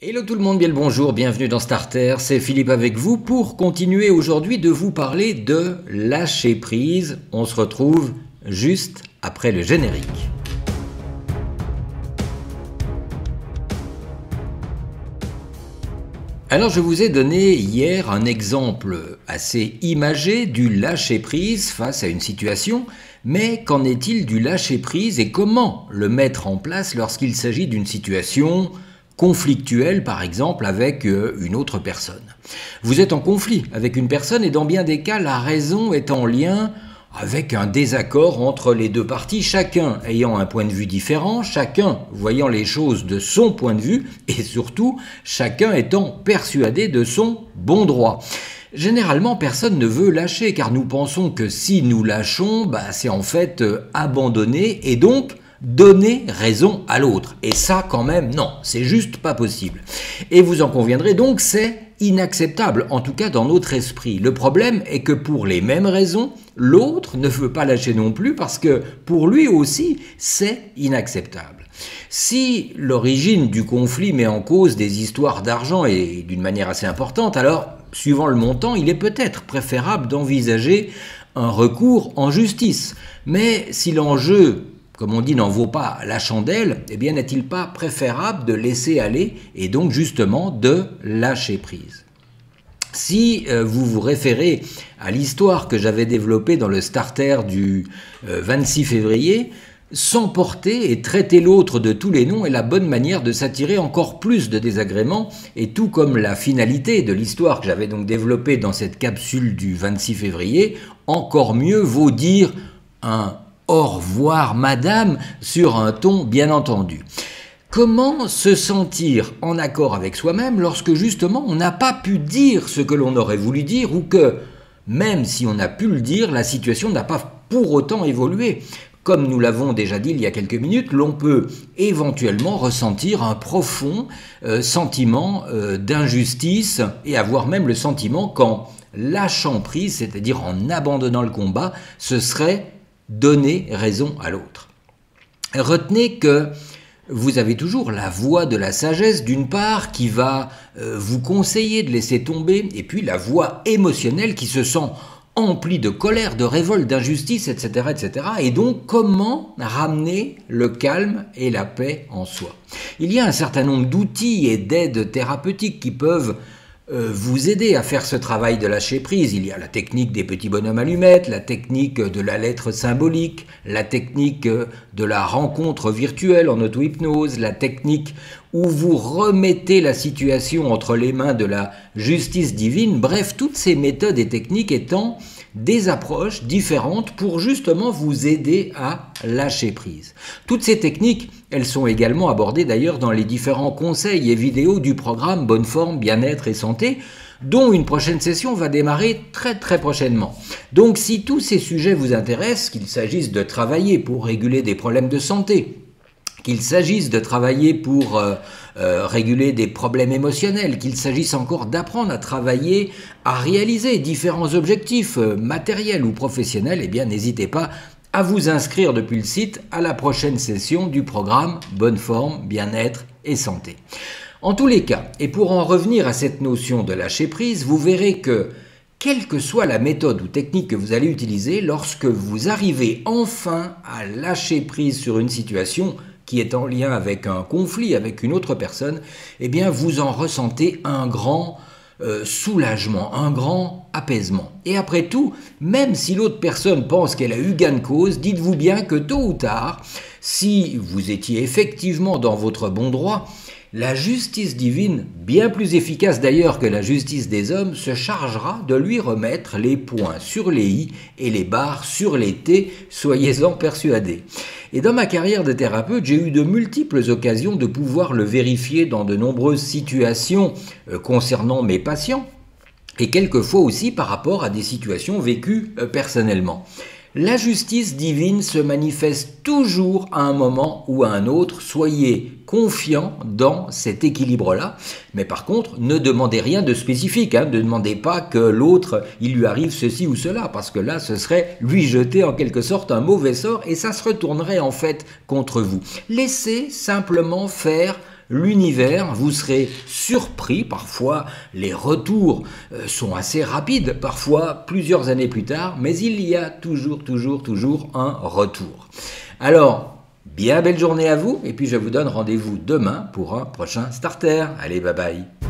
Hello tout le monde, bien le bonjour, bienvenue dans Starter, c'est Philippe avec vous pour continuer aujourd'hui de vous parler de lâcher prise. On se retrouve juste après le générique. Alors je vous ai donné hier un exemple assez imagé du lâcher prise face à une situation, mais qu'en est-il du lâcher prise et comment le mettre en place lorsqu'il s'agit d'une situation conflictuelle par exemple avec une autre personne. Vous êtes en conflit avec une personne et dans bien des cas la raison est en lien avec un désaccord entre les deux parties, chacun ayant un point de vue différent, chacun voyant les choses de son point de vue et surtout chacun étant persuadé de son bon droit. Généralement, personne ne veut lâcher car nous pensons que si nous lâchons, c'est en fait abandonner et donc donner raison à l'autre. Et ça, quand même, non, c'est juste pas possible. Et vous en conviendrez donc, c'est inacceptable, en tout cas dans notre esprit. Le problème est que pour les mêmes raisons, l'autre ne veut pas lâcher non plus parce que pour lui aussi, c'est inacceptable. Si l'origine du conflit met en cause des histoires d'argent et d'une manière assez importante, alors, suivant le montant, il est peut-être préférable d'envisager un recours en justice. Mais si l'enjeu, comme on dit, n'en vaut pas la chandelle, eh bien n'est-il pas préférable de laisser aller et donc justement de lâcher prise? Si vous vous référez à l'histoire que j'avais développée dans le starter du 26 février, s'emporter et traiter l'autre de tous les noms est la bonne manière de s'attirer encore plus de désagréments et tout comme la finalité de l'histoire que j'avais donc développée dans cette capsule du 26 février, encore mieux vaut dire un au revoir madame sur un ton bien entendu. Comment se sentir en accord avec soi-même lorsque justement on n'a pas pu dire ce que l'on aurait voulu dire ou que même si on a pu le dire, la situation n'a pas pour autant évolué. Comme nous l'avons déjà dit il y a quelques minutes, l'on peut éventuellement ressentir un profond sentiment d'injustice et avoir même le sentiment qu'en lâchant prise, c'est-à-dire en abandonnant le combat, ce serait donner raison à l'autre. Retenez que vous avez toujours la voix de la sagesse d'une part qui va vous conseiller de laisser tomber et puis la voix émotionnelle qui se sent emplie de colère, de révolte, d'injustice, etc., etc. Et donc, comment ramener le calme et la paix en soi? Il y a un certain nombre d'outils et d'aides thérapeutiques qui peuvent vous aider à faire ce travail de lâcher prise. Il y a la technique des petits bonhommes allumettes, la technique de la lettre symbolique, la technique de la rencontre virtuelle en auto-hypnose, la technique où vous remettez la situation entre les mains de la justice divine. Bref, toutes ces méthodes et techniques étant des approches différentes pour justement vous aider à lâcher prise. Toutes ces techniques, elles sont également abordées d'ailleurs dans les différents conseils et vidéos du programme Bonne Forme, Bien-être et Santé, dont une prochaine session va démarrer très prochainement. Donc si tous ces sujets vous intéressent, qu'il s'agisse de travailler pour réguler des problèmes de santé, qu'il s'agisse de travailler pour réguler des problèmes émotionnels, qu'il s'agisse encore d'apprendre à travailler, à réaliser différents objectifs matériels ou professionnels, eh bien n'hésitez pas à vous inscrire depuis le site à la prochaine session du programme Bonne Forme, Bien-être et Santé. En tous les cas, et pour en revenir à cette notion de lâcher prise, vous verrez que quelle que soit la méthode ou technique que vous allez utiliser, lorsque vous arrivez enfin à lâcher prise sur une situation qui est en lien avec un conflit avec une autre personne, eh bien vous en ressentez un grand soulagement, un grand apaisement. Et après tout, même si l'autre personne pense qu'elle a eu gain de cause, dites-vous bien que tôt ou tard, si vous étiez effectivement dans votre bon droit, la justice divine, bien plus efficace d'ailleurs que la justice des hommes, se chargera de lui remettre les points sur les i et les barres sur les t, soyez-en persuadés. Et dans ma carrière de thérapeute, j'ai eu de multiples occasions de pouvoir le vérifier dans de nombreuses situations concernant mes patients et quelquefois aussi par rapport à des situations vécues personnellement. La justice divine se manifeste toujours à un moment ou à un autre. Soyez confiants dans cet équilibre-là. Mais par contre, ne demandez rien de spécifique. Ne demandez pas que l'autre, il lui arrive ceci ou cela. Parce que là, ce serait lui jeter en quelque sorte un mauvais sort et ça se retournerait en fait contre vous. Laissez simplement faire l'univers, vous serez surpris. Parfois, les retours sont assez rapides, parfois plusieurs années plus tard, mais il y a toujours un retour. Alors, bien belle journée à vous, et puis je vous donne rendez-vous demain pour un prochain starter. Allez, bye bye.